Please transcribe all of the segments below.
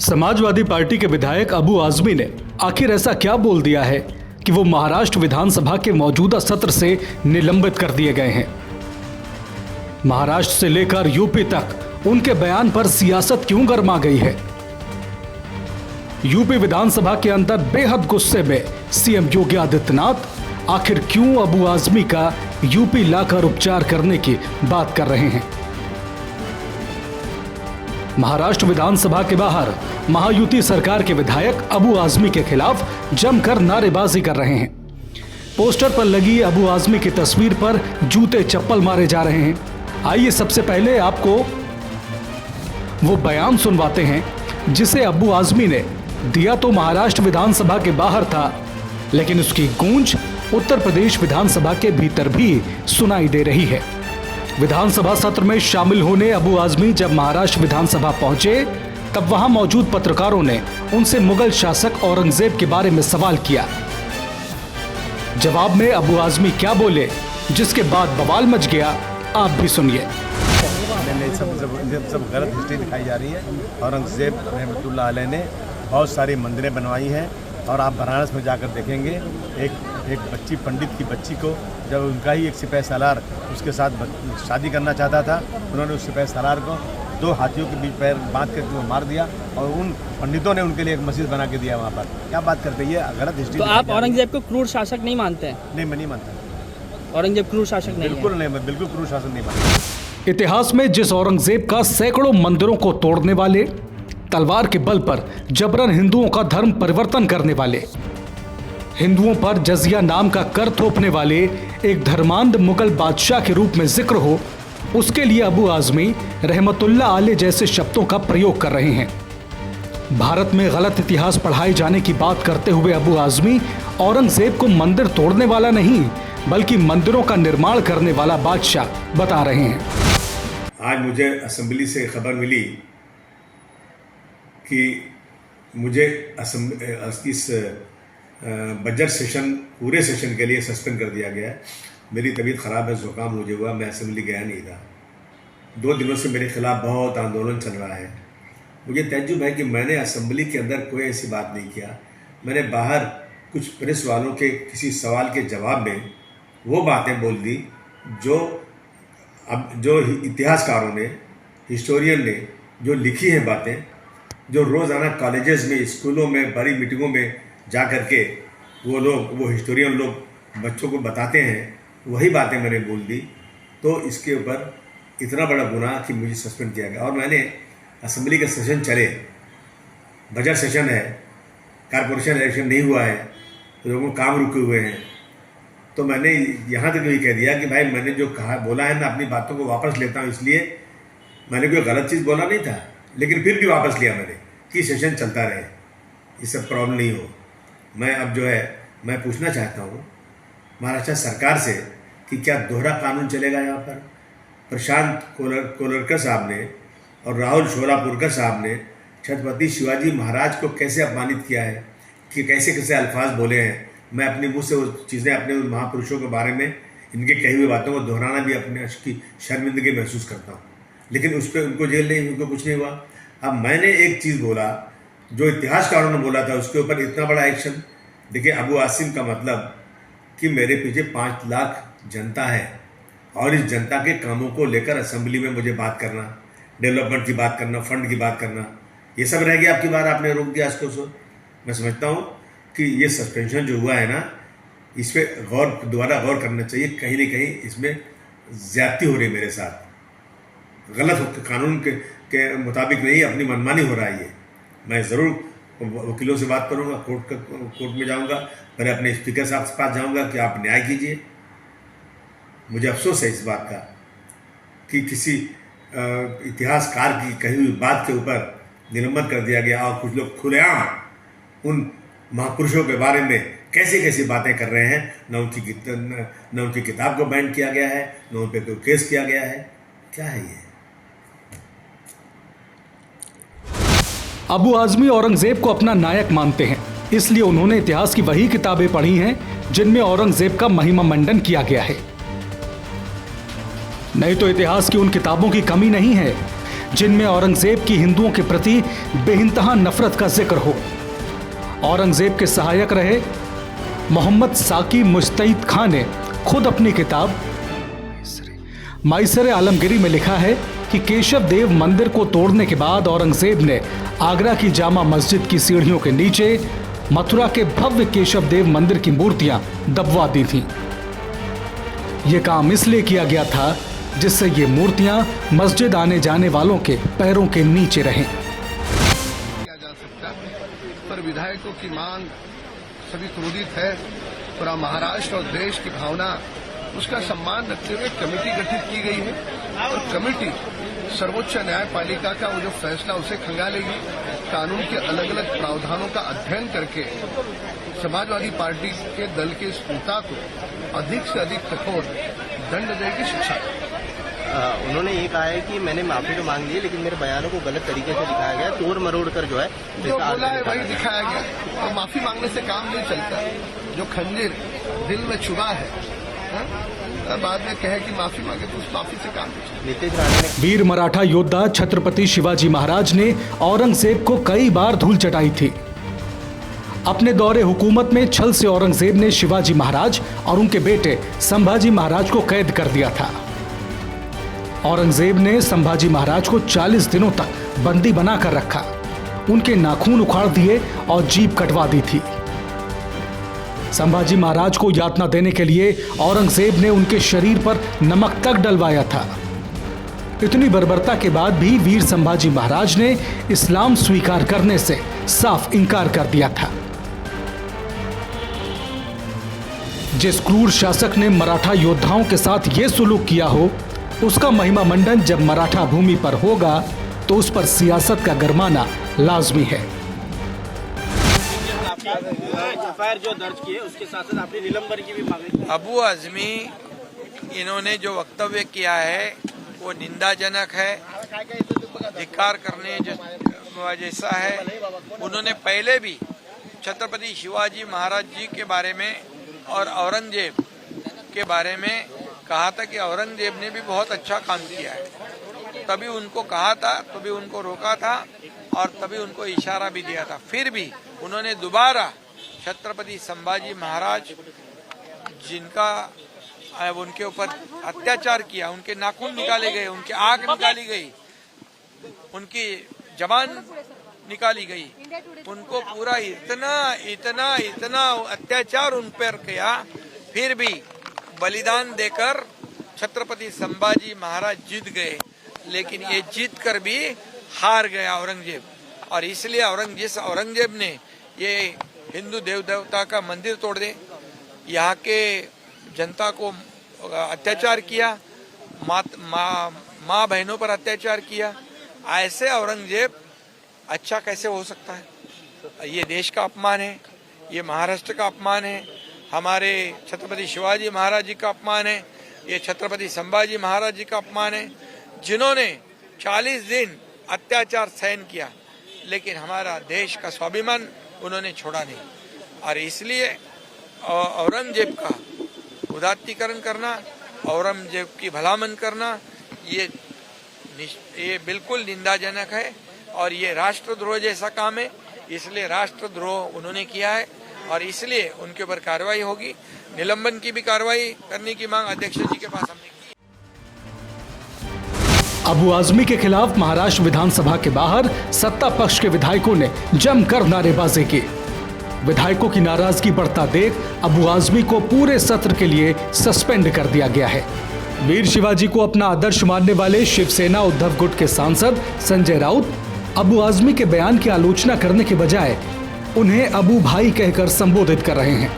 Samajwadi party के विधायक अबू आजमी ने आखिर ऐसा क्या बोल दिया है कि वो महाराष्ट्र विधानसभा के मौजूदा सत्र से निलंबित कर दिए गए हैं। महाराष्ट्र से लेकर यूपी तक उनके बयान पर सियासत क्यों गर्मा गई है। यूपी विधानसभा के अंदर बेहद गुस्से में सीएम योगी आदित्यनाथ आखिर क्यों अबू आजमी का यूपी लाकर उपचार करने की बात कर रहे हैं। महाराष्ट्र विधानसभा के बाहर महायुति सरकार के विधायक अबू आजमी के खिलाफ जमकर नारेबाजी कर रहे हैं। पोस्टर पर लगी अबू आजमी की तस्वीर पर जूते चप्पल मारे जा रहे हैं। आइए सबसे पहले आपको वो बयान सुनवाते हैं जिसे अबू आजमी ने दिया तो महाराष्ट्र विधानसभा के बाहर था, लेकिन उसकी गूंज उत्तर प्रदेश विधानसभा के भीतर भी सुनाई दे रही है। विधानसभा सत्र में शामिल होने अबू आजमी जब महाराष्ट्र विधानसभा पहुंचे तब वहां मौजूद पत्रकारों ने उनसे मुगल शासक औरंगजेब के बारे में सवाल किया। जवाब में अबू आजमी क्या बोले, जिसके बाद बवाल मच गया, आप भी सुनिए। सब गलत हिस्ट्री दिखाई जा रही है। औरंगजेब रहमतुल्लाह अलैह ने बहुत सारी मंदिरें बनवाई हैं और आप बनारस में जाकर देखेंगे एक बच्ची, पंडित की बच्ची को जब उनका ही एक सिपाही सालार उसके साथ शादी करना चाहता था, उन्होंने उस सिपाही सालार को 2 हाथियों के बीच पैर बांध कर वो मार दिया और उन पंडितों ने उनके लिए एक मस्जिद बना के दिया वहाँ पर। क्या बात करते हैं, ये गलत हिस्ट्री। तो आप औरंगजेब को क्रूर शासक नहीं मानते हैं? नहीं, मैं नहीं मानता। औरंगजेब क्रूर शासक नहीं? बिल्कुल नहीं, मैं बिल्कुल क्रूर शासक नहीं मानता। इतिहास में जिस औरंगजेब का सैकड़ों मंदिरों को तोड़ने वाले, तलवार के बल पर जबरन हिंदुओं का धर्म परिवर्तन करने वाले, हिंदुओं पर जजिया नाम का कर थोपने वाले एक धर्मांध मुगल बादशाह के रूप में जिक्र हो, उसके लिए अबू आजमी रहमतुल्लाह अलैह जैसे शब्दों का प्रयोग कर रहे हैं। भारत में गलत इतिहास पढ़ाए जाने की बात करते हुए अबू आजमी औरंगजेब को मंदिर तोड़ने वाला नहीं बल्कि मंदिरों का निर्माण करने वाला बादशाह बता रहे हैं। आज मुझे असेंबली से खबर मिली कि मुझे इस बजट सेशन पूरे सेशन के लिए सस्पेंड कर दिया गया है। मेरी तबीयत ख़राब है, ज़ुकाम मुझे हुआ, मैं असेंबली गया नहीं था। 2 दिनों से मेरे खिलाफ बहुत आंदोलन चल रहा है। मुझे तज्जुब है कि मैंने असेंबली के अंदर कोई ऐसी बात नहीं किया। मैंने बाहर कुछ प्रेस वालों के किसी सवाल के जवाब में वो बातें बोल दी जो इतिहासकारों ने, हिस्टोरियन ने जो लिखी हैं बातें, जो रोज़ाना कॉलेजेस में, स्कूलों में, बड़ी मीटिंगों में जा कर के वो हिस्टोरियन लोग बच्चों को बताते हैं, वही बातें मैंने बोल दी। तो इसके ऊपर इतना बड़ा गुनाह कि मुझे सस्पेंड किया गया। और मैंने असेंबली का सेशन चले, बजट सेशन है, कारपोरेशन इलेक्शन नहीं हुआ है, लोगों को काम रुके हुए हैं, तो मैंने यहाँ तक भी कह दिया कि भाई मैंने जो कहा बोला है, मैं अपनी बातों को वापस लेता हूँ। इसलिए मैंने कोई गलत चीज़ बोला नहीं था, लेकिन फिर भी वापस लिया मैंने कि सेशन चलता रहे, इससे प्रॉब्लम नहीं हो। मैं अब जो है मैं पूछना चाहता हूँ महाराष्ट्र सरकार से कि क्या दोहरा कानून चलेगा यहाँ पर। प्रशांत कोलरकर साहब ने और राहुल शोलापुरकर साहब ने छत्रपति शिवाजी महाराज को कैसे अपमानित किया है, कि कैसे कैसे अल्फाज बोले हैं। मैं अपने मुँह से वो चीज़ें अपने उन महापुरुषों के बारे में इनके कही हुई बातों को दोहराना भी अपने की शर्मिंदगी महसूस करता हूँ, लेकिन उस पर उनको जेल नहीं, उनको कुछ नहीं हुआ। अब मैंने एक चीज़ बोला जो इतिहासकारों ने बोला था, उसके ऊपर इतना बड़ा एक्शन। देखिए, अबू आसिम का मतलब कि मेरे पीछे 5 लाख जनता है और इस जनता के कामों को लेकर असेंबली में मुझे बात करना, डेवलपमेंट की बात करना, फंड की बात करना, ये सब रह गया। आपकी बार आपने रोक दिया इसको। मैं समझता हूँ कि ये सस्पेंशन जो हुआ है ना, इस पर दोबारा गौर करना चाहिए। कहीं ना कहीं इसमें ज्यादती हो रही है मेरे साथ, गलत कानून के मुताबिक नहीं, अपनी मनमानी हो रहा है ये। मैं ज़रूर वकीलों से बात करूंगा, कोर्ट में जाऊंगा, पहले अपने स्पीकर साहब के पास जाऊंगा कि आप न्याय कीजिए। मुझे अफसोस है इस बात का कि किसी इतिहासकार की कही हुई बात के ऊपर निलंबन कर दिया गया और कुछ लोग खुलेआम उन महापुरुषों के बारे में कैसी कैसी बातें कर रहे हैं। न उनकी किताब को बैन किया गया है, न उन पर कोई केस किया गया है। क्या है ये? अबू आजमी औरंगजेब को अपना नायक मानते हैं, इसलिए उन्होंने इतिहास की वही किताबें पढ़ी हैं जिनमें औरंगजेब का महिमा मंडन किया गया है। नहीं तो इतिहास की उन किताबों की कमी नहीं है जिनमें औरंगजेब की हिंदुओं के प्रति बेइंतहा नफरत का जिक्र हो। औरंगजेब के सहायक रहे मोहम्मद साकी मुस्तैद खान ने खुद अपनी किताब माइसर आलमगिरी में लिखा है कि केशव देव मंदिर को तोड़ने के बाद औरंगजेब ने आगरा की जामा मस्जिद की सीढ़ियों के नीचे मथुरा के भव्य केशव देव मंदिर की मूर्तियां दबवा दी थीं। यह काम इसलिए किया गया था जिससे ये मूर्तियां मस्जिद आने जाने वालों के पैरों के नीचे रहें। किया जा सकता पर विधायकों की मांग सभी क्रोधित है। पूरा महाराष्ट्र और देश की भावना उसका सम्मान रखते हुए कमेटी गठित की गई है और कमेटी सर्वोच्च न्यायपालिका का वो जो फैसला उसे खंगालेगी। कानून के अलग अलग प्रावधानों का अध्ययन करके समाजवादी पार्टी के दल के इस नेता को अधिक से अधिक कठोर दंड देगी, शिक्षा। उन्होंने ये कहा है कि मैंने माफी तो मांग ली लेकिन मेरे बयानों को गलत तरीके से दिखाया गया, तोड़ मरोड़ कर जो है जो बोला है वही दिखाया गया और माफी मांगने से काम नहीं चलता। जो खंजर दिल में छुपा है बाद में कहे कि माफी मांगे तो उस माफी से काम नहीं चलता। वीर मराठा योद्धा छत्रपति शिवाजी महाराज ने औरंगजेब को कई बार धूल चटाई थी। अपने दौरे हुकूमत में छल से औरंगजेब ने शिवाजी महाराज और उनके बेटे संभाजी महाराज को कैद कर दिया था। औरंगजेब ने संभाजी महाराज को 40 दिनों तक बंदी बनाकर रखा, उनके नाखून उखाड़ दिए और जीभ कटवा दी थी। संभाजी महाराज को यातना देने के लिए औरंगजेब ने उनके शरीर पर नमक तक डलवाया था। इतनी बर्बरता के बाद भी वीर संभाजी महाराज ने इस्लाम स्वीकार करने से साफ इनकार कर दिया था। जिस क्रूर शासक ने मराठा योद्धाओं के साथ यह सुलूक किया हो, उसका महिमा मंडन जब मराठा भूमि पर होगा तो उस पर सियासत का गरमाना लाजमी है। एफआईआर जो दर्ज किए उसके साथ साथ आपने निलंबन की भी मांग। अबू आजमी इन्होंने जो वक्तव्य किया है वो निंदाजनक है, धिक्कार करने जैसा है। उन्होंने पहले भी छत्रपति शिवाजी महाराज जी के बारे में और औरंगजेब के बारे में कहा था कि औरंगजेब ने भी बहुत अच्छा काम किया है। तभी उनको कहा था, तभी उनको रोका था और तभी उनको इशारा भी दिया था। फिर भी उन्होंने दोबारा छत्रपति संभाजी महाराज जिनका उनके ऊपर अत्याचार किया, उनके नाखून निकाले गए, उनकी आंख निकाली गई, उनकी जबान निकाली गई, उनको पूरा इतना इतना इतना अत्याचार उन पर किया, फिर भी बलिदान देकर छत्रपति संभाजी महाराज जीत गए। लेकिन ये जीत कर भी हार गया औरंगजेब, और इसलिए औरंगजेब ने ये हिंदू देव देवता का मंदिर तोड़ दे, यहाँ के जनता को अत्याचार किया, माँ बहनों पर अत्याचार किया। ऐसे औरंगजेब अच्छा कैसे हो सकता है? ये देश का अपमान है, ये महाराष्ट्र का अपमान है, हमारे छत्रपति शिवाजी महाराज जी का अपमान है, ये छत्रपति संभाजी महाराज जी का अपमान है, जिन्होंने 40 दिन अत्याचार सहन किया, लेकिन हमारा देश का स्वाभिमान उन्होंने छोड़ा नहीं। और इसलिए औरंगजेब का उदात्तीकरण करना, औरंगजेब की भलामन करना, ये बिल्कुल निंदाजनक है और ये राष्ट्रद्रोह जैसा काम है। इसलिए राष्ट्रद्रोह उन्होंने किया है और इसलिए उनके ऊपर कार्रवाई होगी। निलंबन की भी कार्रवाई करने की मांग अध्यक्ष जी के पास हमने की। अबू आजमी के खिलाफ महाराष्ट्र विधानसभा के बाहर सत्ता पक्ष के विधायकों ने जमकर नारेबाजी की। विधायकों की नाराजगी बढ़ता देख अबू आजमी को पूरे सत्र के लिए सस्पेंड कर दिया गया है। वीर शिवाजी को अपना आदर्श मानने वाले शिवसेना उद्धव गुट के सांसद संजय राउत अबू आजमी के बयान की आलोचना करने के बजाय उन्हें अबू भाई कहकर संबोधित कर रहे हैं।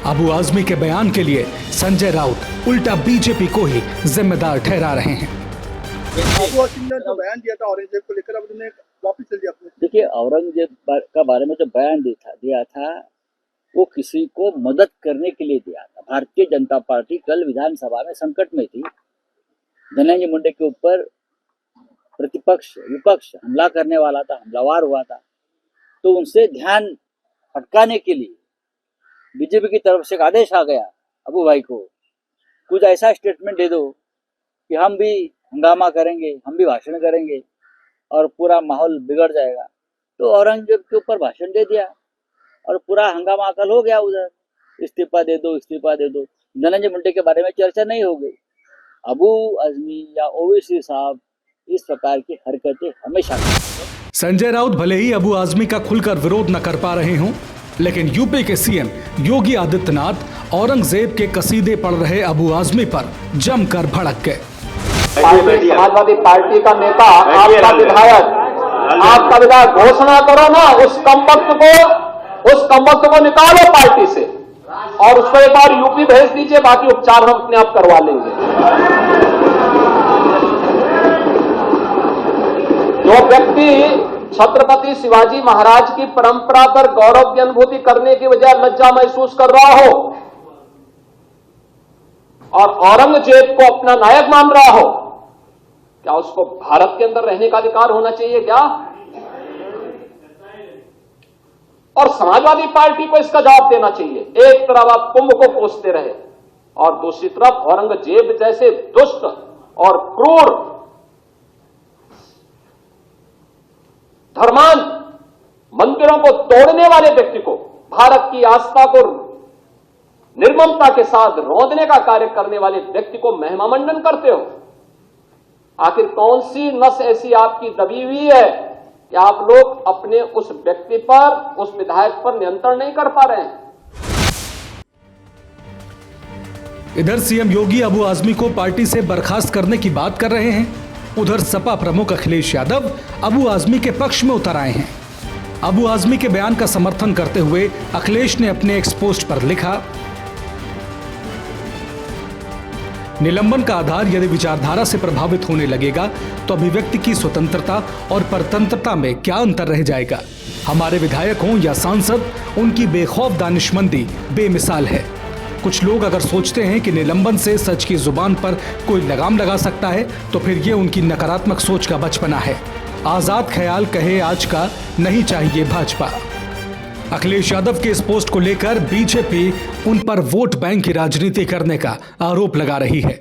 अबू आजमी के बयान के लिए संजय राउत उल्टा बीजेपी को ही जिम्मेदार ठहरा रहे हैं। अबू आजमी ने जो बयान दिया था औरंगजेब को लेकर, अब उन्होंने वापस ले लिया। देखिए, औरंगजेब का बारे में जो बयान दिया था वो किसी को मदद करने के लिए दिया था। भारतीय जनता पार्टी कल विधानसभा में संकट में थी। धनंजय मुंडे के ऊपर प्रतिपक्ष विपक्ष हमला करने वाला था, हमलावर हुआ था, तो उनसे ध्यान भटकाने के लिए बीजेपी की तरफ से एक आदेश आ गया अबू भाई को, कुछ ऐसा स्टेटमेंट दे दो कि हम भी हंगामा करेंगे, हम भी भाषण करेंगे और पूरा माहौल बिगड़ जाएगा। तो औरंगजेब के ऊपर भाषण दे दिया और पूरा हंगामा कल हो गया उधर, इस्तीफा दे दो, इस्तीफा दे दो। धनंजय मुंडे के बारे में चर्चा नहीं हो गई। अबू आजमी या ओवैसी साहब इस प्रकार की हरकतें हमेशा संजय राउत भले ही अबू आजमी का खुलकर विरोध न कर पा रहे हों, लेकिन यूपी के सीएम योगी आदित्यनाथ औरंगजेब के कसीदे पढ़ रहे अबू आजमी पर जमकर भड़क गए। समाजवादी पार्टी का नेता, आपका विधायक घोषणा करो ना, उस कमबख्त को निकालो पार्टी से और उसको एक बार यूपी भेज दीजिए, बाकी उपचार हम अपने आप करवा लेंगे। जो व्यक्ति छत्रपति शिवाजी महाराज की परंपरा पर गौरव की अनुभूति करने की बजाय लज्जा महसूस कर रहा हो और औरंगजेब को अपना नायक मान रहा हो, क्या उसको भारत के अंदर रहने का अधिकार होना चाहिए क्या? और समाजवादी पार्टी को इसका जवाब देना चाहिए। एक तरफ आप कुंभ को कोसते रहे और दूसरी तरफ औरंगजेब जैसे दुष्ट और क्रूर धर्मांध मंदिरों को तोड़ने वाले व्यक्ति को, भारत की आस्था को निर्ममता के साथ रौंदने का कार्य करने वाले व्यक्ति को महिमा मंडन करते हो। आखिर कौन सी नस ऐसी आपकी दबी हुई है कि आप लोग अपने उस व्यक्ति पर, उस विधायक पर नियंत्रण नहीं कर पा रहे हैं? इधर सीएम योगी अबू आजमी को पार्टी से बर्खास्त करने की बात कर रहे हैं, उधर सपा प्रमुख अखिलेश यादव अबू आजमी के पक्ष में उतर आए हैं। अबू आजमी के बयान का समर्थन करते हुए अखिलेश ने अपने एक्स पोस्ट पर लिखा, निलंबन का आधार यदि विचारधारा से प्रभावित होने लगेगा तो अभिव्यक्ति की स्वतंत्रता और परतंत्रता में क्या अंतर रह जाएगा। हमारे विधायक हों या सांसद, उनकी बेखौफ दानिशमंदी बेमिसाल है। कुछ लोग अगर सोचते हैं कि निलंबन से सच की जुबान पर कोई लगाम लगा सकता है तो फिर ये उनकी नकारात्मक सोच का बचपना है। आजाद ख्याल कहे आज का, नहीं चाहिए भाजपा। अखिलेश यादव के इस पोस्ट को लेकर बीजेपी उन पर वोट बैंक की राजनीति करने का आरोप लगा रही है।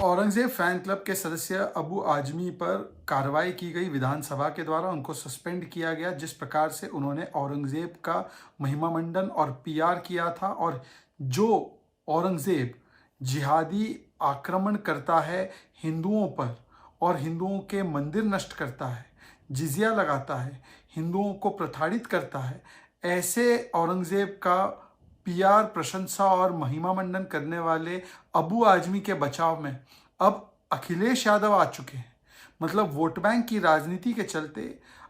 औरंगजेब फैन क्लब के सदस्य अबू आजमी पर कार्रवाई की गई विधानसभा के द्वारा, उनको सस्पेंड किया गया। जिस प्रकार से उन्होंने औरंगजेब का महिमा मंडन और पीआर किया था, और जो औरंगजेब जिहादी आक्रमण करता है हिंदुओं पर और हिंदुओं के मंदिर नष्ट करता है, जिजिया लगाता है, हिंदुओं को प्रताड़ित करता है, ऐसे औरंगजेब का पीआर, प्रशंसा और महिमा मंडन करने वाले अबू आजमी के बचाव में अब अखिलेश यादव आ चुके हैं। मतलब वोट बैंक की राजनीति के चलते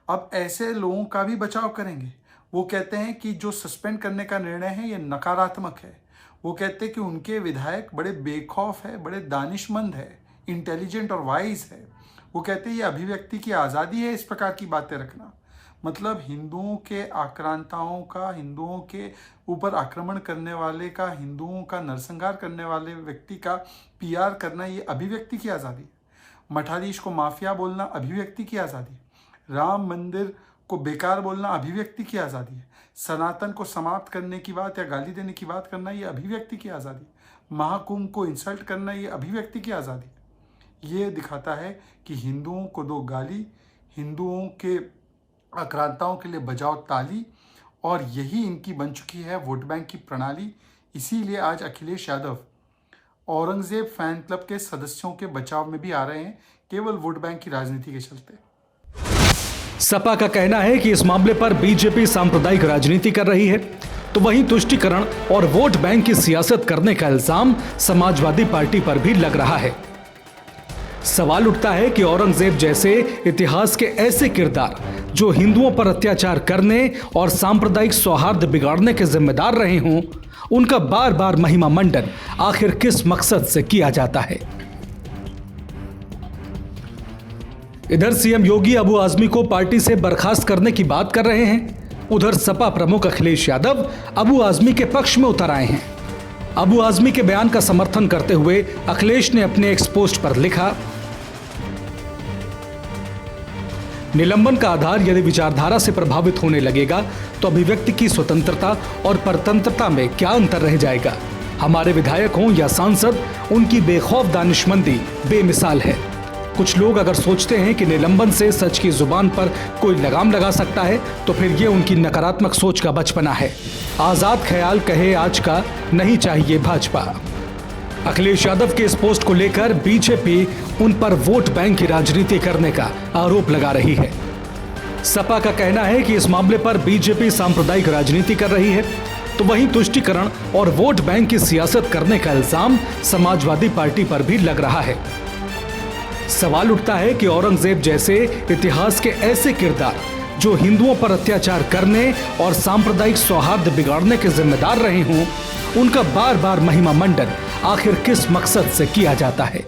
अब ऐसे लोगों का भी बचाव करेंगे। वो कहते हैं कि जो सस्पेंड करने का निर्णय है ये नकारात्मक है। वो कहते हैं कि उनके विधायक बड़े बेखौफ है, बड़े दानिशमंद है, इंटेलिजेंट और वाइज है। वो कहते हैं ये अभिव्यक्ति की आज़ादी है इस प्रकार की बातें रखना। मतलब हिंदुओं के आक्रांताओं का, हिंदुओं के ऊपर आक्रमण करने वाले का, हिंदुओं का नरसंहार करने वाले व्यक्ति का पीआर करना ये अभिव्यक्ति की आज़ादी है। मठाधीश को माफिया बोलना अभिव्यक्ति की आज़ादी है। राम मंदिर को बेकार बोलना अभिव्यक्ति की आज़ादी है। सनातन को समाप्त करने की बात या गाली देने की बात करना ये अभिव्यक्ति की आज़ादी है। महाकुंभ को इंसल्ट करना ये अभिव्यक्ति की आज़ादी है। ये दिखाता है कि हिंदुओं को दो गाली, हिंदुओं के आक्रांताओं के लिए बजाओ ताली, और यही इनकी बन चुकी है वोट बैंक की प्रणाली। इसीलिए आज अखिलेश यादव औरंगजेब फैन क्लब के सदस्यों के बचाव में भी आ रहे हैं, केवल वोट बैंक की राजनीति के चलते। सपा का कहना है कि इस मामले पर बीजेपी सांप्रदायिक राजनीति कर रही है, तो वहीं तुष्टीकरण और वोट बैंक की सियासत करने का इल्जाम समाजवादी पार्टी पर भी लग रहा है। सवाल उठता है कि औरंगजेब जैसे इतिहास के ऐसे किरदार जो हिंदुओं पर अत्याचार करने और सांप्रदायिक सौहार्द बिगाड़ने के जिम्मेदार रहे हों, उनका बार बार महिमा मंडन आखिर किस मकसद से किया जाता है। इधर सीएम योगी अबू आजमी को पार्टी से बर्खास्त करने की बात कर रहे हैं, उधर सपा प्रमुख अखिलेश यादव अबू आजमी के पक्ष में उतर आए हैं। अबू आजमी के बयान का समर्थन करते हुए अखिलेश ने अपने एक्स पोस्ट पर लिखा, निलंबन का आधार यदि विचारधारा से प्रभावित होने लगेगा तो अभिव्यक्ति की स्वतंत्रता और परतंत्रता में क्या अंतर रह जाएगा। हमारे विधायक हों या सांसद, उनकी बेखौफ दानिशमंदी बेमिसाल है। कुछ लोग अगर सोचते हैं कि निलंबन से सच की जुबान पर कोई लगाम लगा सकता है तो फिर ये उनकी नकारात्मक सोच का बचपना है। आजाद ख्याल कहे आज का, नहीं चाहिए भाजपा। अखिलेश यादव के इस पोस्ट को लेकर बीजेपी उन पर वोट बैंक की राजनीति करने का आरोप लगा रही है। सपा का कहना है कि इस मामले पर बीजेपी सांप्रदायिक राजनीति कर रही है, तो वहीं तुष्टीकरण और वोट बैंक की सियासत करने का इल्जाम समाजवादी पार्टी पर भी लग रहा है। सवाल उठता है कि औरंगजेब जैसे इतिहास के ऐसे किरदार जो हिंदुओं पर अत्याचार करने और सांप्रदायिक सौहार्द बिगाड़ने के जिम्मेदार रहे हों, उनका बार बार महिमा मंडन आखिर किस मकसद से किया जाता है।